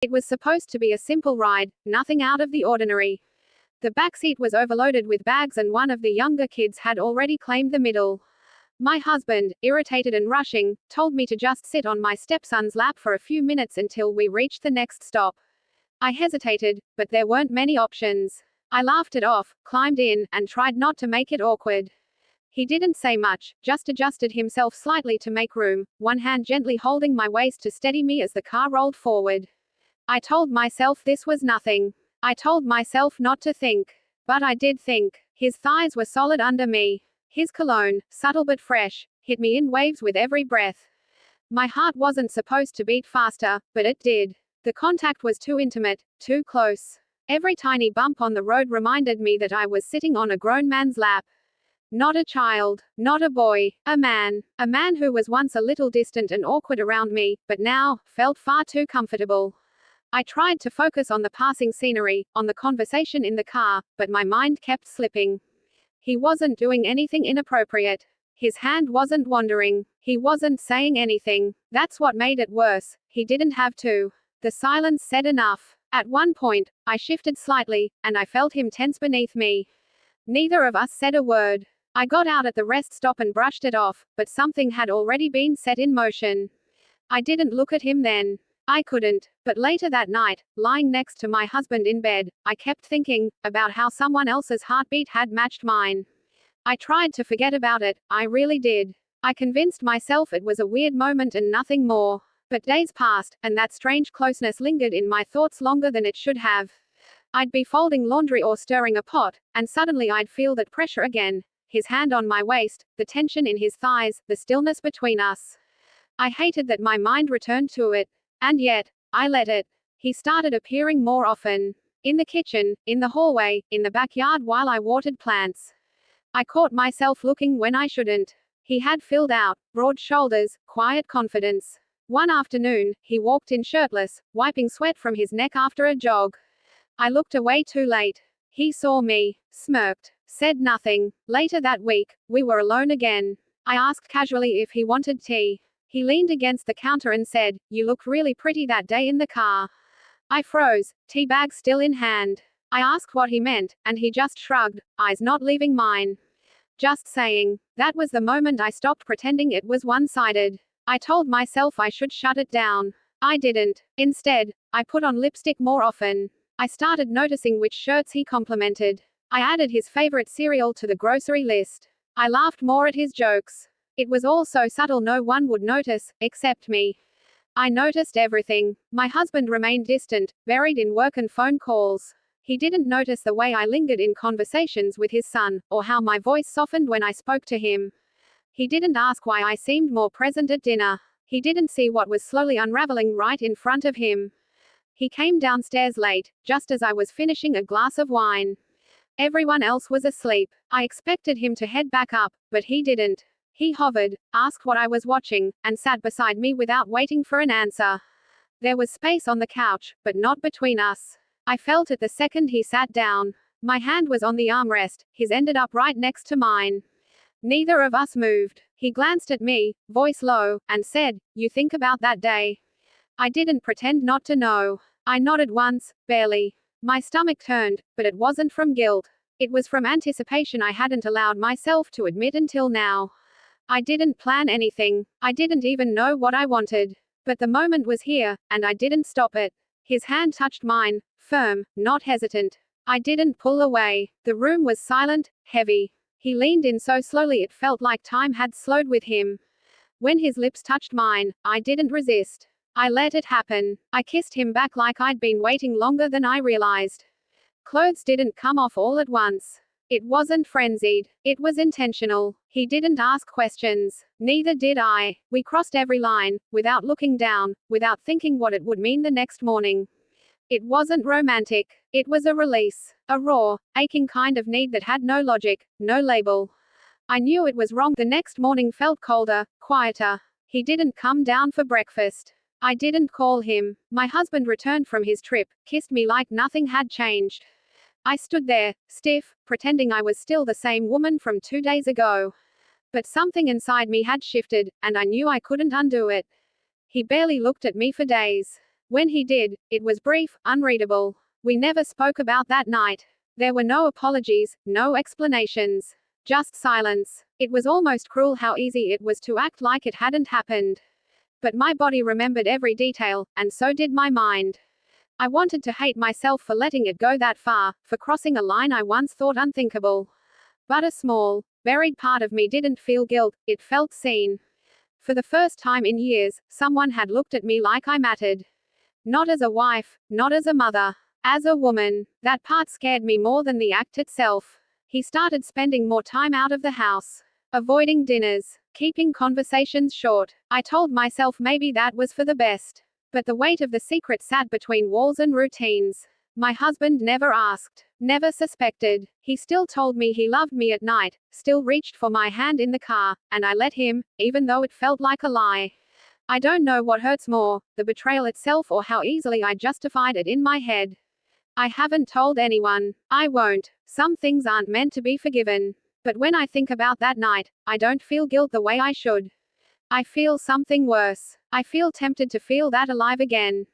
It was supposed to be a simple ride, nothing out of the ordinary. The back seat was overloaded with bags and one of the younger kids had already claimed the middle. My husband, irritated and rushing, told me to just sit on my stepson's lap for a few minutes until we reached the next stop. I hesitated, but there weren't many options. I laughed it off, climbed in, and tried not to make it awkward. He didn't say much, just adjusted himself slightly to make room, one hand gently holding my waist to steady me as the car rolled forward. I told myself this was nothing. I told myself not to think. But I did think. His thighs were solid under me. His cologne, subtle but fresh, hit me in waves with every breath. My heart wasn't supposed to beat faster, but it did. The contact was too intimate, too close. Every tiny bump on the road reminded me that I was sitting on a grown man's lap. Not a child, not a boy, a man who was once a little distant and awkward around me, but now felt far too comfortable. I tried to focus on the passing scenery, on the conversation in the car, but my mind kept slipping. He wasn't doing anything inappropriate. His hand wasn't wandering. He wasn't saying anything. That's what made it worse. He didn't have to. The silence said enough. At one point, I shifted slightly, and I felt him tense beneath me. Neither of us said a word. I got out at the rest stop and brushed it off, but something had already been set in motion. I didn't look at him then. I couldn't. But later that night, lying next to my husband in bed, I kept thinking about how someone else's heartbeat had matched mine. I tried to forget about it, I really did. I convinced myself it was a weird moment and nothing more. But days passed, and that strange closeness lingered in my thoughts longer than it should have. I'd be folding laundry or stirring a pot, and suddenly I'd feel that pressure again. His hand on my waist, the tension in his thighs, the stillness between us. I hated that my mind returned to it. And yet, I let it. He started appearing more often. In the kitchen, in the hallway, in the backyard while I watered plants. I caught myself looking when I shouldn't. He had filled out, broad shoulders, quiet confidence. One afternoon, he walked in shirtless, wiping sweat from his neck after a jog. I looked away too late. He saw me, smirked, said nothing. Later that week, we were alone again. I asked casually if he wanted tea. He leaned against the counter and said, "You looked really pretty that day in the car." I froze, tea bag still in hand. I asked what he meant, and he just shrugged, eyes not leaving mine. Just saying. That was the moment I stopped pretending it was one-sided. I told myself I should shut it down. I didn't. Instead, I put on lipstick more often. I started noticing which shirts he complimented. I added his favorite cereal to the grocery list. I laughed more at his jokes. It was all so subtle no one would notice, except me. I noticed everything. My husband remained distant, buried in work and phone calls. He didn't notice the way I lingered in conversations with his son, or how my voice softened when I spoke to him. He didn't ask why I seemed more present at dinner. He didn't see what was slowly unraveling right in front of him. He came downstairs late, just as I was finishing a glass of wine. Everyone else was asleep. I expected him to head back up, but he didn't. He hovered, asked what I was watching, and sat beside me without waiting for an answer. There was space on the couch, but not between us. I felt it the second he sat down. My hand was on the armrest, his ended up right next to mine. Neither of us moved. He glanced at me, voice low, and said, "You think about that day?" I didn't pretend not to know. I nodded once, barely. My stomach turned, but it wasn't from guilt. It was from anticipation I hadn't allowed myself to admit until now. I didn't plan anything. I didn't even know what I wanted. But the moment was here, and I didn't stop it. His hand touched mine, firm, not hesitant. I didn't pull away. The room was silent, heavy. He leaned in so slowly it felt like time had slowed with him. When his lips touched mine, I didn't resist. I let it happen. I kissed him back like I'd been waiting longer than I realized. Clothes didn't come off all at once. It wasn't frenzied. It was intentional. He didn't ask questions. Neither did I. We crossed every line, without looking down, without thinking what it would mean the next morning. It wasn't romantic. It was a release. A raw, aching kind of need that had no logic, no label. I knew it was wrong. The next morning felt colder, quieter. He didn't come down for breakfast. I didn't call him. My husband returned from his trip, kissed me like nothing had changed. I stood there, stiff, pretending I was still the same woman from 2 days ago. But something inside me had shifted, and I knew I couldn't undo it. He barely looked at me for days. When he did, it was brief, unreadable. We never spoke about that night. There were no apologies, no explanations. Just silence. It was almost cruel how easy it was to act like it hadn't happened. But my body remembered every detail, and so did my mind. I wanted to hate myself for letting it go that far, for crossing a line I once thought unthinkable. But a small, buried part of me didn't feel guilt, it felt seen. For the first time in years, someone had looked at me like I mattered. Not as a wife, not as a mother. As a woman. That part scared me more than the act itself. He started spending more time out of the house. Avoiding dinners. Keeping conversations short. I told myself maybe that was for the best. But the weight of the secret sat between walls and routines. My husband never asked. Never suspected. He still told me he loved me at night, still reached for my hand in the car, and I let him, even though it felt like a lie. I don't know what hurts more, the betrayal itself or how easily I justified it in my head. I haven't told anyone. I won't. Some things aren't meant to be forgiven. But when I think about that night, I don't feel guilt the way I should. I feel something worse. I feel tempted to feel that alive again.